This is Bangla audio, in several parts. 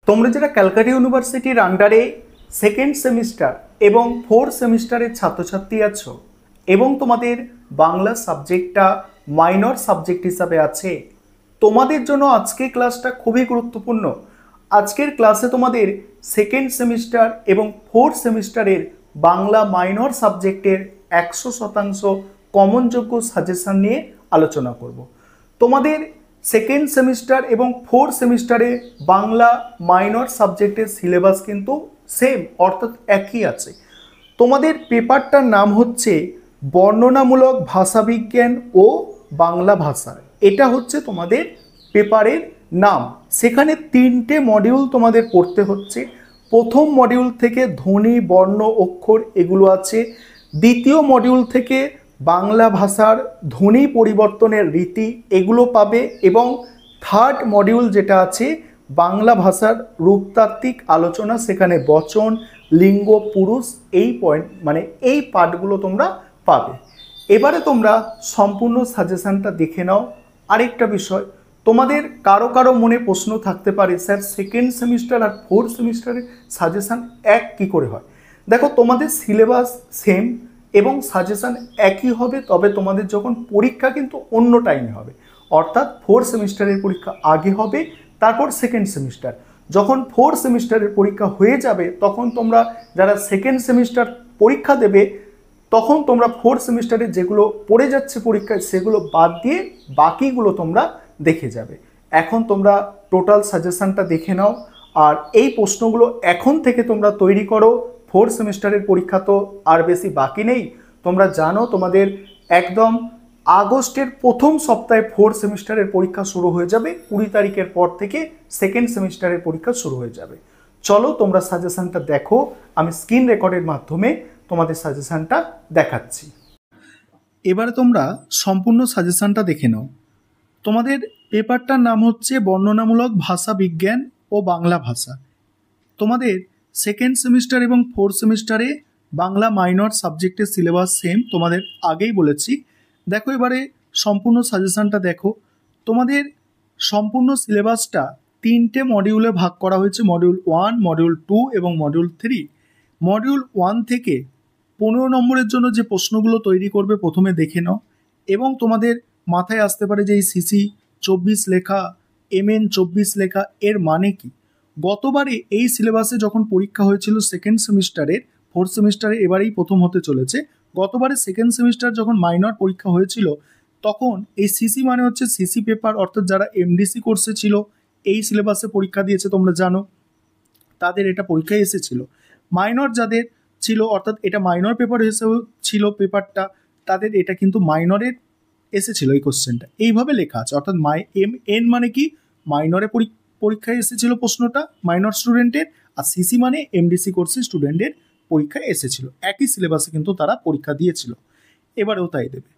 তোমরা যারা ক্যালকাটা ইউনিভার্সিটির আন্ডারে সেকেন্ড সেমিস্টার এবং ফোর্থ সেমিস্টারের ছাত্রছাত্রী আছো এবং তোমাদের বাংলা সাবজেক্টটা মাইনর সাবজেক্ট হিসাবে আছে, তোমাদের জন্য আজকের ক্লাসটা খুবই গুরুত্বপূর্ণ। আজকের ক্লাসে তোমাদের সেকেন্ড সেমিস্টার এবং ফোর্থ সেমিস্টারের বাংলা মাইনর সাবজেক্টের 100% কমনযোগ্য সাজেশন নিয়ে আলোচনা করব। তোমাদের সেকেন্ড সেমিস্টার এবং ফোর্থ সেমিস্টারে বাংলা মাইনর সাবজেক্টের সিলেবাস কিন্তু সেম, অর্থাৎ একই আছে। তোমাদের পেপারটার নাম হচ্ছে বর্ণনামূলক ভাষাবিজ্ঞান ও বাংলা ভাষা। এটা হচ্ছে তোমাদের পেপারের নাম। সেখানে 3টে মডিউল তোমাদের পড়তে হচ্ছে। প্রথম মডিউল থেকে ধ্বনি, বর্ণ, অক্ষর এগুলো আছে। দ্বিতীয় মডিউল থেকে বাংলা ভাষার ধ্বনি পরিবর্তনের রীতি এগুলো পাবে, এবং থার্ড মডিউল যেটা আছে বাংলা ভাষার রূপতাত্ত্বিক আলোচনা, সেখানে বচন, লিঙ্গ, পুরুষ এই এই পার্টগুলো তোমরা পাবে। এবারে তোমরা সম্পূর্ণ সাজেশনটা দেখে নাও। আরেকটা বিষয়, তোমাদের কারো কারো মনে প্রশ্ন থাকতে পারে, স্যার সেকেন্ড সেমিস্টার আর ফোর্থ সেমিস্টারের সাজেশন এক কী করে হয়? দেখো, তোমাদের সিলেবাস সেম এবং সাজেশন একই হবে, তবে তোমাদের যখন পরীক্ষা কিন্তু অন্য টাইমে হবে। অর্থাৎ ফোর্থ সেমিস্টারের পরীক্ষা আগে হবে, তারপর সেকেন্ড সেমিস্টার। যখন ফোর্থ সেমিস্টারের পরীক্ষা হয়ে যাবে তখন তোমরা যারা সেকেন্ড সেমিস্টার পরীক্ষা দেবে, তখন তোমরা ফোর্থ সেমিস্টারে যেগুলো পড়ে যাচ্ছে পরীক্ষায় সেগুলো বাদ দিয়ে বাকিগুলো তোমরা দেখে যাবে। এখন তোমরা টোটাল সাজেশনটা দেখে নাও, আর এই প্রশ্নগুলো এখন থেকে তোমরা তৈরি করো। ফোর্থ সেমিস্টারের পরীক্ষা তো আর বেশি বাকি নেই। তোমরা জানো তোমাদের একদম আগস্টের প্রথম সপ্তাহে ফোর্থ সেমিস্টারের পরীক্ষা শুরু হয়ে যাবে। 20 তারিখের পর থেকে সেকেন্ড সেমিস্টারের পরীক্ষা শুরু হয়ে যাবে। চলো তোমরা সাজেশনটা দেখো, আমি স্ক্রিন রেকর্ডের মাধ্যমে তোমাদের সাজেশনটা দেখাচ্ছি। এবারে তোমরা সম্পূর্ণ সাজেশনটা দেখে নাও। তোমাদের পেপারটার নাম হচ্ছে বর্ণনামূলক ভাষা বিজ্ঞান ও বাংলা ভাষা। তোমাদের সেকেন্ড সেমিস্টার এবং ফোর্থ সেমিস্টারে বাংলা মাইনর সাবজেক্টের সিলেবাস সেম, তোমাদের আগেই বলেছি। দেখো এবারে সম্পূর্ণ সাজেশনটা দেখো। তোমাদের সম্পূর্ণ সিলেবাসটা 3টে মডিউলে ভাগ করা হয়েছে, মডিউল 1, মডিউল 2 এবং মডিউল 3। মডিউল 1 থেকে 15 নম্বরের জন্য যে প্রশ্নগুলো তৈরি করবে প্রথমে দেখে নাও, এবং তোমাদের মাথায় আসতে পারে যে এই সিসি 24 লেখা, MN 24 লেখা এর মানে কি? গতবারে এই সিলেবাসে যখন পরীক্ষা হয়েছিল সেকেন্ড সেমিস্টারের, ফোর্থ সেমিস্টারে এবারেই প্রথম হতে চলেছে। গতবারে সেকেন্ড সেমিস্টার যখন মাইনর পরীক্ষা হয়েছিল তখন এই সিসি মানে হচ্ছে সিসি পেপার, অর্থাৎ যারা MDC কোর্সে ছিল, এই সিলেবাসে পরীক্ষা দিয়েছে তোমরা জানো, তাদের এটা পরীক্ষায় এসেছিল। মাইনর যাদের ছিল, অর্থাৎ এটা মাইনর পেপার হিসেবে ছিল পেপারটা, তাদের এটা কিন্তু মাইনরের এসেছিল এই কোশ্চেনটা। এইভাবে লেখা আছে, অর্থাৎ MN মানে কি মাইনরে পরীক্ষায় এসেছিল প্রশ্নটা মাইনর স্টুডেন্টের, আর সিসি মানে MDC কোর্সের স্টুডেন্টের পরীক্ষায় এসেছিল। একই সিলেবাসে কিন্তু তারা পরীক্ষা দিয়েছিল, এবারেও তাই দেবে।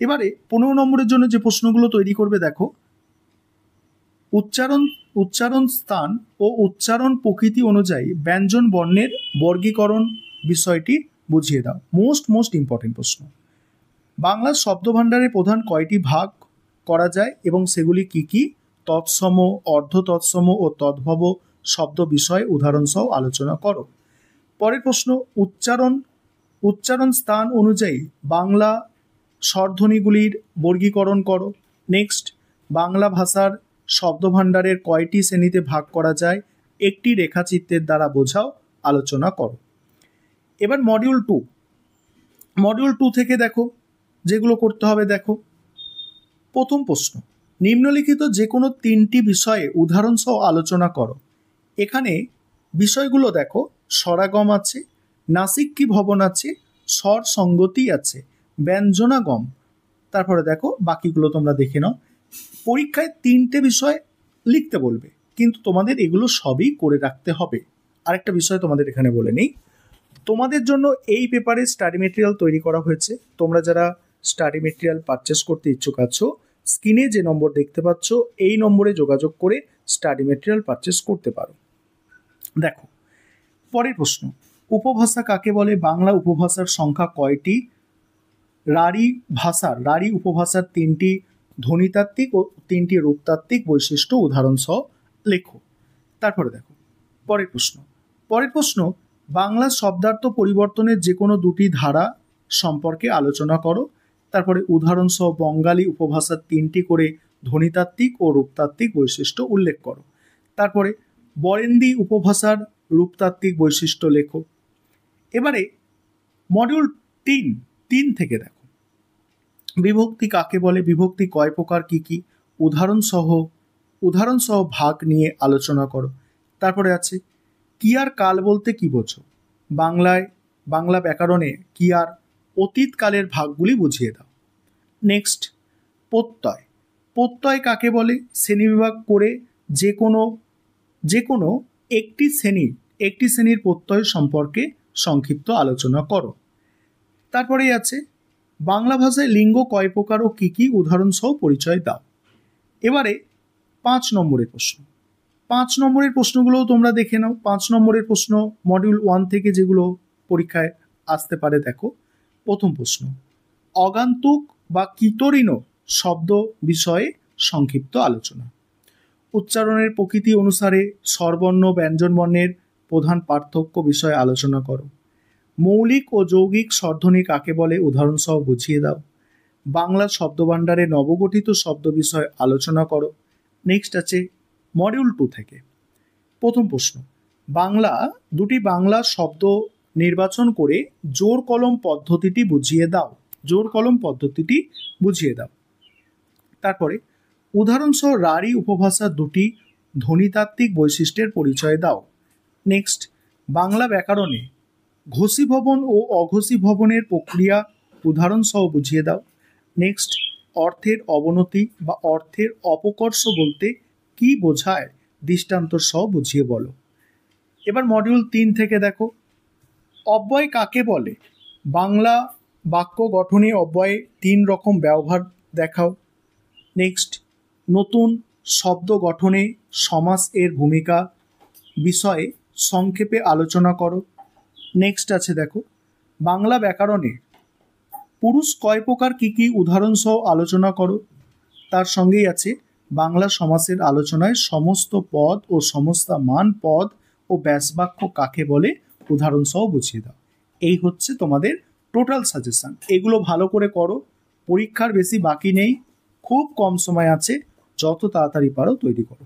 এবারে 15 নম্বরের জন্য যে প্রশ্নগুলো তৈরি করবে দেখো, উচ্চারণ স্থান ও উচ্চারণ প্রকৃতি অনুযায়ী ব্যঞ্জন বর্ণের বর্গীকরণ বিষয়টি বুঝিয়ে দাও। মোস্ট ইম্পর্টেন্ট প্রশ্ন। বাংলার শব্দভাণ্ডারের প্রধান কয়টি ভাগ করা যায় এবং সেগুলি কি কি? তৎসম, অর্ধ তৎসম ও তদ্ভব শব্দ বিষয় উদাহরণ সহ আলোচনা করো। পরের প্রশ্ন, উচ্চারণ স্থান অনুযায়ী বাংলা স্বরধ্বনিগুলির বর্গীকরণ করো। নেক্সট, বাংলা ভাষার শব্দভাণ্ডারের কয়টি শ্রেণীতে ভাগ করা যায়, একটি রেখাচিত্রের দ্বারা বোঝাও, আলোচনা করো। এবার মডিউল 2 থেকে দেখো যেগুলো করতে হবে। দেখো প্রথম প্রশ্ন, নিম্নলিখিত যে কোনো 3টি বিষয়ে উদাহরণ সহ আলোচনা করো। এখানে বিষয়গুলো দেখো, স্বরাগম আছে, নাসিক কি ভবন আছে, স্বর সঙ্গতি আছে, ব্যঞ্জনাগম। তারপরে দেখো বাকিগুলো তোমরা দেখে নাও। পরীক্ষায় 3টে বিষয় লিখতে বলবে, কিন্তু তোমাদের এগুলো সবই করে রাখতে হবে। আরেকটা বিষয় তোমাদের এখানে বলে নেই, তোমাদের জন্য এই পেপারে স্টাডি মেটেরিয়াল তৈরি করা হয়েছে। তোমরা যারা স্টাডি মেটেরিয়াল পারচেস করতে ইচ্ছুক আছো, স্ক্রিনে যে নম্বর দেখতে পাচ্ছ এই নম্বরে যোগাযোগ করে স্টাডি মেটেরিয়াল পারচেস করতে পারো। দেখো পরের প্রশ্ন, উপভাষা কাকে বলে? বাংলা উপভাষার সংখ্যা কয়টি? রাঢ়ী উপভাষার 3টি ধ্বনিতাত্ত্বিক ও 3টি রূপতাত্ত্বিক বৈশিষ্ট্য উদাহরণ সহ লেখো। তারপরে দেখো পরের প্রশ্ন বাংলা শব্দার্থ পরিবর্তনের যে কোনো দুটি ধারা সম্পর্কে আলোচনা করো। তারপরে উদাহরণ সহ বঙ্গালী উপভাষার 3টি করে ধ্বনিতাত্ত্বিক ও রূপতাত্ত্বিক বৈশিষ্ট্য উল্লেখ করো। তারপরে বরেন্দ্রী উপভাষার রূপতাত্ত্বিক বৈশিষ্ট্য লেখো। এবারে মডিউল 3 থেকে দেখো বিভক্তি কাকে বলে, বিভক্তি কয় প্রকার, কি কি, উদাহরণ সহ ভাগ নিয়ে আলোচনা করো। তারপরে আছে কি আর কাল বলতে কি বোঝো, বাংলা ব্যাকরণে কি আর অতীত কালের ভাগগুলি বুঝিয়ে দাও। নেক্সট প্রত্যয় কাকে বলে, শ্রেণীবিভাগ করে যে কোনো একটি শ্রেণীর প্রত্যয় সম্পর্কে সংক্ষিপ্ত আলোচনা করো। তারপরেই আছে বাংলা ভাষায় লিঙ্গ কয় প্রকার ও কি কি, উদাহরণ সহ পরিচয় দাও। এবারে 5 নম্বরের প্রশ্নগুলোও তোমরা দেখে নাও। 5 নম্বরের প্রশ্ন মডিউল 1 থেকে যেগুলো পরীক্ষায় আসতে পারে দেখো। প্রথম প্রশ্ন অগান্তুক বা কিতরিণ শব্দ বিষয়ে সংক্ষিপ্ত আলোচনা। উচ্চারণের প্রকৃতি অনুসারে স্বরবর্ণ ব্যঞ্জনবর্ণের প্রধান পার্থক্য বিষয়ে আলোচনা করো। মৌলিক ও যৌগিক স্বরধ্বনি কাকে বলে, উদাহরণ সহ বুঝিয়ে দাও। বাংলা শব্দভাণ্ডারে নবগঠিত শব্দ বিষয়ে আলোচনা করো। নেক্সট আছে মডিউল 2 থেকে প্রথম প্রশ্ন দুটি বাংলা শব্দ নির্বাচন করে জোর কলম পদ্ধতিটি বুঝিয়ে দাও। তারপরে উদাহরণ সহ রাঢ়ী উপভাষার দুটি ধ্বনিতাত্ত্বিক বৈশিষ্ট্যের পরিচয় দাও। নেক্সট বাংলা ব্যাকরণে ঘোষীভবন ও অঘোষীভবনের প্রক্রিয়া উদাহরণ সহ বুঝিয়ে দাও। নেক্সট অর্থের অবনতি বা অর্থের অপকর্ষ বলতে কি বোঝায় দৃষ্টান্ত সহ বুঝিয়ে বলো। এবার মডিউল 3 থেকে দেখো অব্যয় কাকে বলে, বাংলা বাক্য গঠনে অব্যয়ে 3 রকম ব্যবহার দেখাও। নেক্সট নতুন শব্দ গঠনে সমাস এর ভূমিকা বিষয়ে সংক্ষেপে আলোচনা করো। নেক্সট আছে দেখো বাংলা ব্যাকরণে পুরুষ কয় প্রকার, কি কি, উদাহরণ সহ আলোচনা করো। তার সঙ্গেই আছে বাংলা সমাসের আলোচনায় সমস্ত পদ ও সমস্ত মান পদ ও ব্যাসবাক্য কাকে বলে, উদাহরণ সহ বুঝিয়ে দাও। এই হচ্ছে তোমাদের টোটাল সাজেশন। এগুলো ভালো করে করো, পরীক্ষার বেশি বাকি নেই, খুব কম সময় আছে, যত তাড়াতাড়ি পারো তৈরি করো।